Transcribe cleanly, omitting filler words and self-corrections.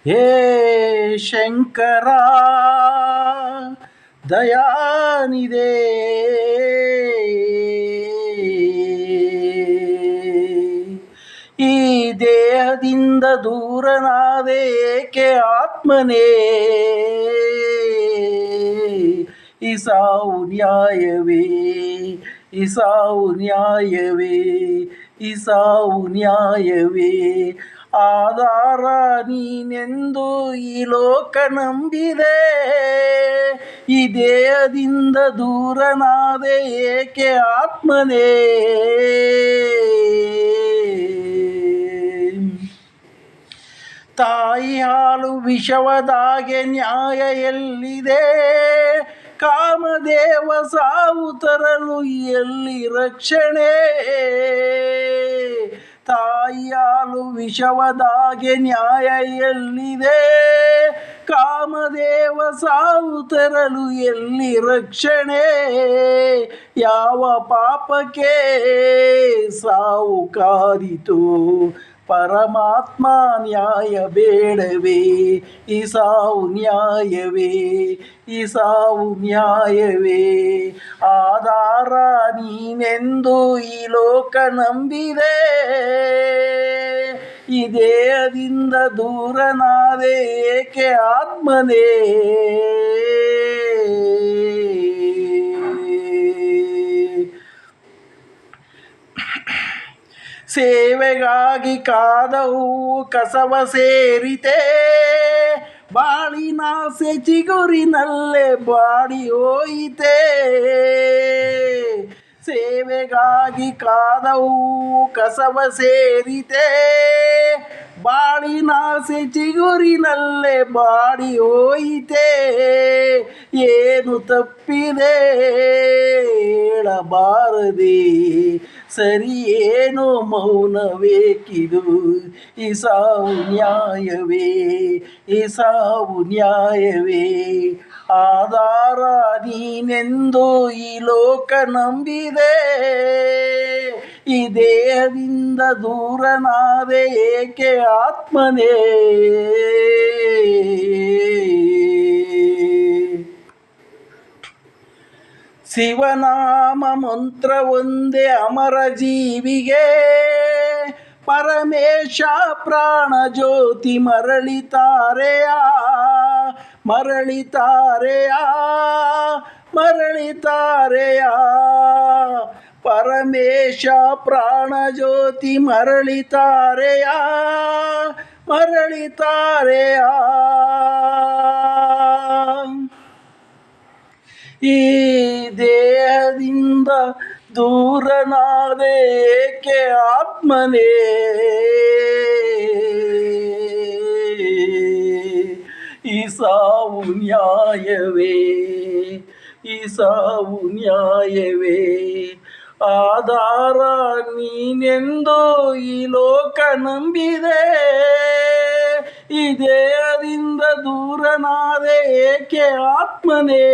ಹೇ ಶಂಕರ ದಯಾನಿದೆ, ಈ ದೇಹದಿಂದ ದೂರನಾದೆ ಏಕೆ ಆತ್ಮನೇ, ಈ ಸಾವು ನ್ಯಾಯವೇ, ಈ ಸಾವು ನ್ಯಾಯವೇ, ಈ ಸಾವು ನ್ಯಾಯವೇ. ಆಧಾರ ನೀನೆಂದು ಈ ಲೋಕ ನಂಬಿದೆ, ಈ ದೇಹದಿಂದ ದೂರನಾದೆ ಏಕೆ ಆತ್ಮನೇ. ತಾಯಿ ಹಾಲು ವಿಷವದಾಗೆ ನ್ಯಾಯ ಎಲ್ಲಿದೆ, ಕಾಮದೇವ ಸಾವು ತರಲು ಎಲ್ಲಿ ರಕ್ಷಣೆ. ತಾಯಿ ಹಾಲು ವಿಷವದಾಗೆ ನ್ಯಾಯ ಎಲ್ಲಿದೆ, ಕಾಮದೇವ ಸಾವು ತರಲು ಎಲ್ಲಿ ರಕ್ಷಣೆ. ಯಾವ ಪಾಪಕ್ಕೆ ಸಾವು ಕಾದಿತು, ಪರಮಾತ್ಮ ನ್ಯಾಯ ಬೇಡವೇ, ಈ ಸಾವು ನ್ಯಾಯವೇ, ಈ ಸಾವು ನ್ಯಾಯವೇ. ಆಧಾರ ನೀನೆಂದು ಈ ಲೋಕ ನಂಬಿದೆ, ಈ ದೇಹದಿಂದ ದೂರನಾದೆ ಏಕೆ ಆತ್ಮನೇ. ಸೇವೆಗಾಗಿ ಕಾದ ಹೂವು ಕಸವ ಸೇರಿತೆ, ಬಾಳಿನಾಸೆ ಚಿಗುರಿನಲ್ಲೇ ಬಾಡಿ ಹೋಯಿತೆ. ಸೇವೆಗಾಗಿ ಕಾದ ಹೂವು ಕಸವ ಸೇರಿತೆ, ಬಾಳಿನಾಸೆ ಚಿಗುರಿನಲ್ಲೇ ಬಾಡಿ ಹೋಯಿತೆ. ಏನು ತಪ್ಪಿದೆ ಹೇಳಬಾರದೆ, ಸರಿ ಏನು ಮೌನವೇಕಿದು, ಈ ಸಾವು ನ್ಯಾಯವೇ, ಈ ಸಾವು ನ್ಯಾಯವೇ. ಆಧಾರ ನೀನೆಂದು ಈ ಲೋಕ ನಂಬಿದೆ, ಈ ದೇಹದಿಂದ ದೂರನಾದೆ ಏಕೆ ಆತ್ಮನೇ. ಶಿವನಾಮ ಮಂತ್ರ ಒಂದೇ ಅಮರ ಜೀವಿಗೆ, ಪರಮೇಶ ಪ್ರಾಣ ಜ್ಯೋತಿ ಮರಳಿತಾರೆಯ, ಮರಳಿತಾರೆಯ, ಮರಳಿತಾರೆಯ. ಪರಮೇಶ ಪ್ರಾಣ ಜ್ಯೋತಿ ಮರಳಿತಾರೆಯ, ಮರಳಿತಾರೆಯ. ಈ ದೇಹದಿಂದ ದೂರನಾದೆ ಏಕೆ ಆತ್ಮನೇ, ಈ ಸಾವು ನ್ಯಾಯವೇ, ಈ ಸಾವು ನ್ಯಾಯವೇ. ಆಧಾರ ನೀನೆಂದು ಈ ಲೋಕ ನಂಬಿದೆ, ಈ ದೇಹದಿಂದ ದೂರನಾದೆ ಏಕೆ ಆತ್ಮನೇ.